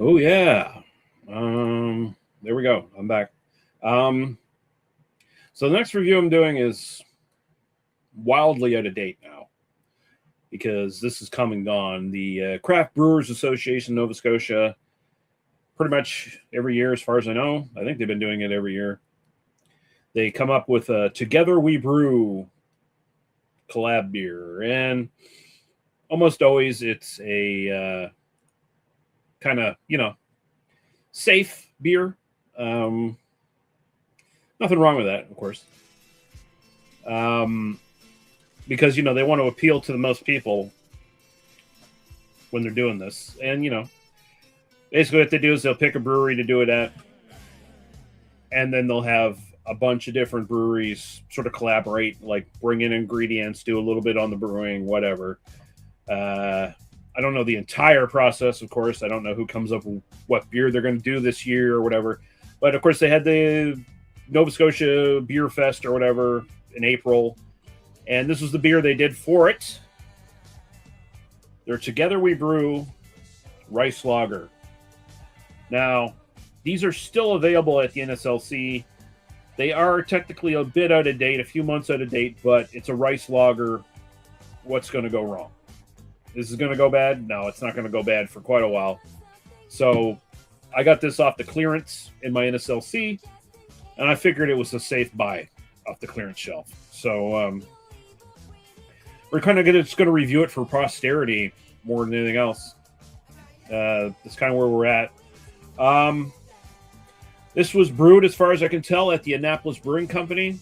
Oh yeah. There we go. I'm back. Um, so the next review I'm doing is wildly out of date now because this is come and gone. The Craft Brewers Association Nova Scotia, pretty much every year, as far as I know, I think they've been doing it every year. They come up with a "Together We Brew" collab beer, and almost always it's a kind of safe beer. Um, Nothing wrong with that, of course. Um, because they want to appeal to the most people when they're doing this, and basically what they do is they'll pick a brewery to do it at, and then they'll have a bunch of different breweries sort of collaborate, like bring in ingredients, do a little bit on the brewing, whatever. I don't know the entire process, of course. I don't know who comes up with what beer they're going to do this year or whatever. But of course, they had the Nova Scotia Beer Fest or whatever in April, and this was the beer they did for it. They're Together We Brew Rice Lager. Now, these are still available at the NSLC. They are technically a bit out of date, a few months out of date, but it's a rice lager. What's going to go wrong? This is going to go bad? No, it's not going to go bad for quite a while. So I got this off the clearance in my NSLC, and I figured it was a safe buy off the clearance shelf. So we're kind of just going to review it for posterity more than anything else. That's kind of where we're at. This was brewed, as far as I can tell, at the Annapolis Brewing Company.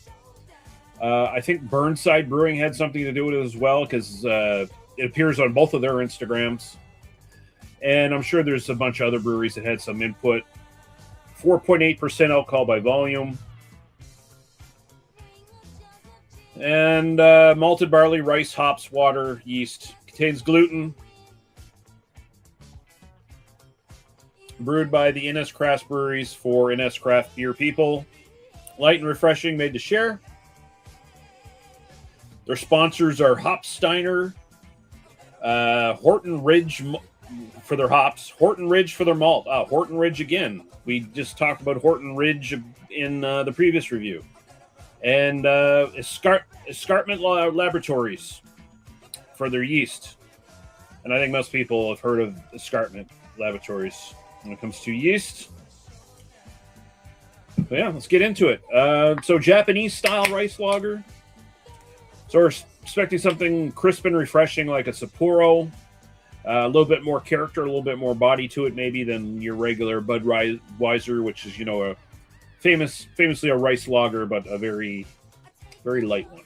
I think Burnside Brewing had something to do with it as well, because it appears on both of their Instagrams. And I'm sure there's a bunch of other breweries that had some input. 4.8% alcohol by volume. And malted barley, rice, hops, water, yeast. Contains gluten. Brewed by the NS Craft Breweries for NS Craft Beer people. Light and refreshing, made to share. Their sponsors are Hopsteiner, Horton Ridge for their hops, Horton Ridge for their malt. Horton Ridge again. We just talked about Horton Ridge in the previous review. And Escarpment Laboratories for their yeast. And I think most people have heard of Escarpment Laboratories when it comes to yeast. But yeah, let's get into it. So Japanese-style rice lager. So we're expecting something crisp and refreshing like a Sapporo. A little bit more character, a little bit more body to it maybe than your regular Budweiser, which is, a famously a rice lager, but a very, very light one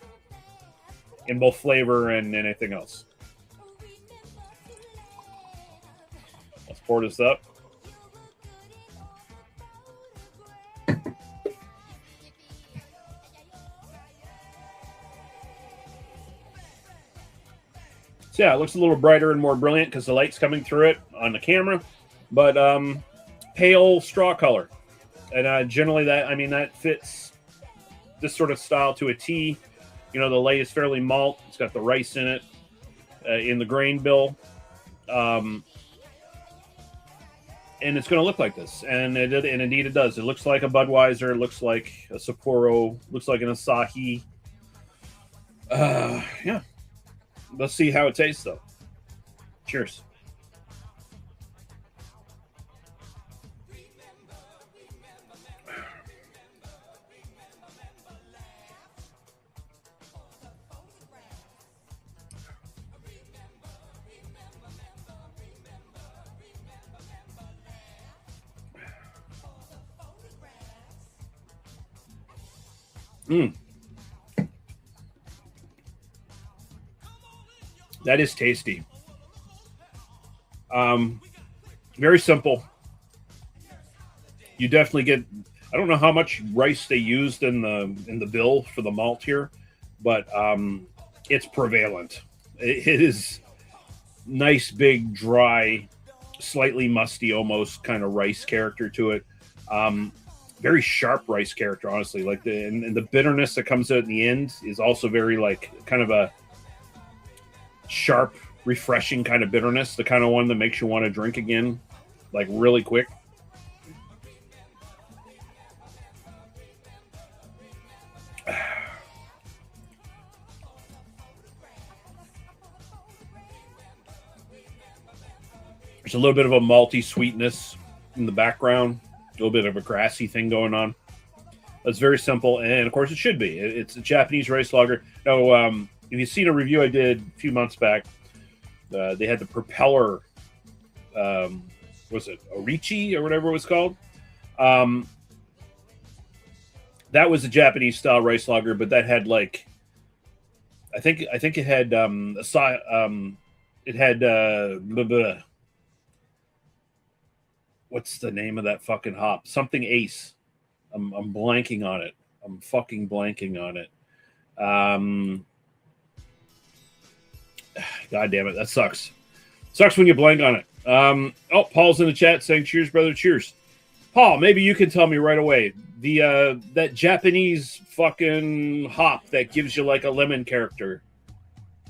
in both flavor and anything else. Let's pour this up. So yeah, it looks a little brighter and more brilliant because the light's coming through it on the camera, but pale straw color. And generally that fits this sort of style to a T. The light is fairly malt. It's got the rice in it in the grain bill. And it's going to look like this. And indeed it does. It looks like a Budweiser. It looks like a Sapporo. Looks like an Asahi. Yeah. Let's see how it tastes, though. Cheers. That is tasty. Very simple. You definitely get. I don't know how much rice they used in the bill for the malt here, but it's prevalent. It is nice, big, dry, slightly musty, almost kind of rice character to it. Very sharp rice character, honestly. Like and the bitterness that comes out in the end is also very like kind of a sharp, refreshing kind of bitterness, the kind of one that makes you want to drink again. like really quick. There's a little bit of a malty sweetness in the background, a little bit of a grassy thing going on. It's very simple, and of course it should be. It's a Japanese rice lager. Now, if you've seen a review I did a few months back, they had the Propeller, was it Orichi or whatever it was called? That was a Japanese style rice lager, but that had like, I think it had what's the name of that fucking hop? Something Ace. I'm blanking on it. I'm fucking blanking on it. God damn it, that sucks. Sucks when you blank on it. Oh, Paul's in the chat saying cheers, brother, cheers. Paul, maybe you can tell me right away. The that Japanese fucking hop that gives you like a lemon character.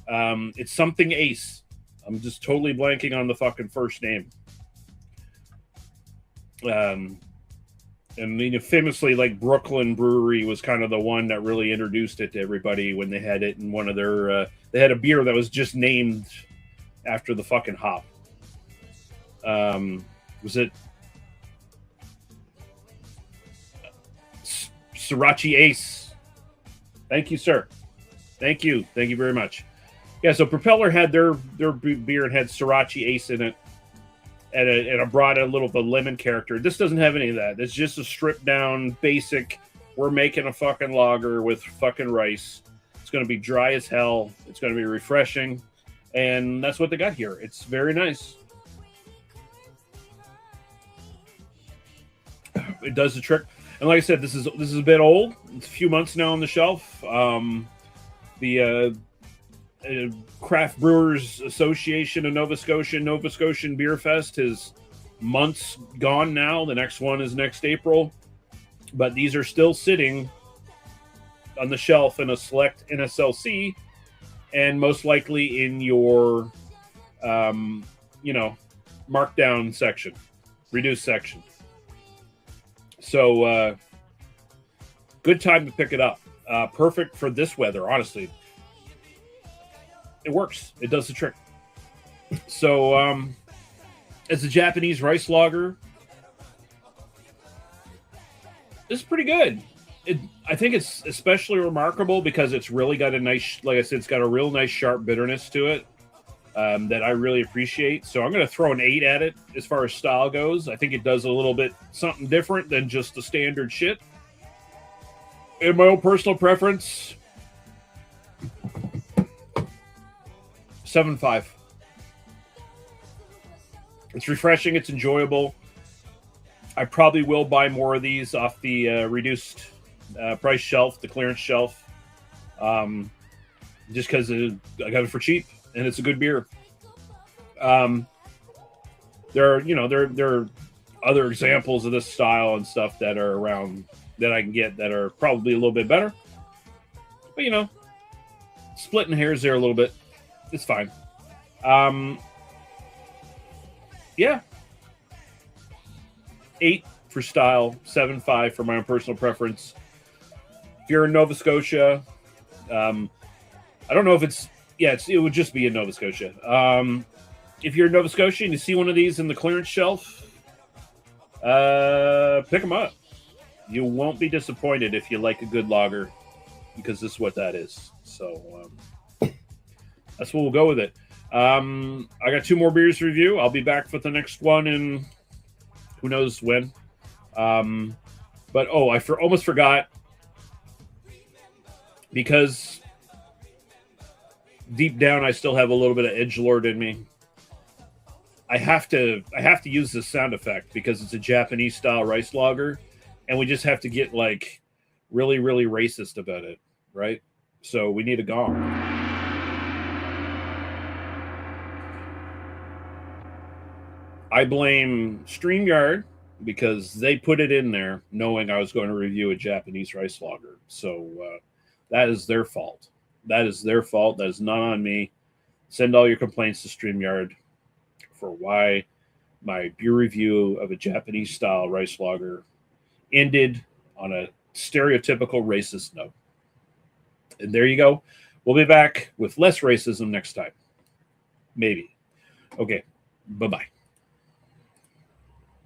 It's something Ace. I'm just totally blanking on the fucking first name. And you know, famously, like Brooklyn Brewery was kind of the one that really introduced it to everybody when they had it in one of their. They had a beer that was just named after the fucking hop. Was it Sriracha Ace? Thank you, sir. Thank you very much. Yeah, so Propeller had their beer and had Sriracha Ace in it. And I brought a little bit of lemon character. This doesn't have any of that. It's just a stripped down, basic, we're making a fucking lager with fucking rice. It's going to be dry as hell. It's going to be refreshing. And that's what they got here. It's very nice. It does the trick. And like I said, this is a bit old. It's a few months now on the shelf. The Craft Brewers Association of Nova Scotian Beer Fest is months gone now. The next one is next April. But these are still sitting on the shelf in a select NSLC and most likely in your, markdown section, reduced section. So, good time to pick it up. Perfect for this weather, honestly. It works. It does the trick. So, as a Japanese rice lager, it's pretty good. I think it's especially remarkable because it's really got a nice, like I said, it's got a real nice sharp bitterness to it that I really appreciate. So I'm going to throw an 8 at it as far as style goes. I think it does a little bit something different than just the standard shit. In my own personal preference, 7.5. It's refreshing. It's enjoyable. I probably will buy more of these off the reduced price shelf, the clearance shelf, just because I got it for cheap and it's a good beer. There are other examples of this style and stuff that are around that I can get that are probably a little bit better, but splitting hairs there a little bit. It's fine. Yeah. 8 for style, 7.5 for my own personal preference. If you're in Nova Scotia, I don't know if it would just be in Nova Scotia. If you're in Nova Scotia and you see one of these in the clearance shelf, pick them up. You won't be disappointed if you like a good lager, because this is what that is. So that's what we'll go with it. I got 2 more beers to review. I'll be back with the next one in who knows when. But I almost forgot, because deep down I still have a little bit of edgelord in me. I have to use this sound effect because it's a Japanese style rice lager, and we just have to get like really, really racist about it, right? So we need a gong. I blame StreamYard because they put it in there knowing I was going to review a Japanese rice lager. So that is their fault. That is their fault. That is not on me. Send all your complaints to StreamYard for why my beer review of a Japanese style rice lager ended on a stereotypical racist note. And there you go. We'll be back with less racism next time. Maybe. Okay. Bye-bye.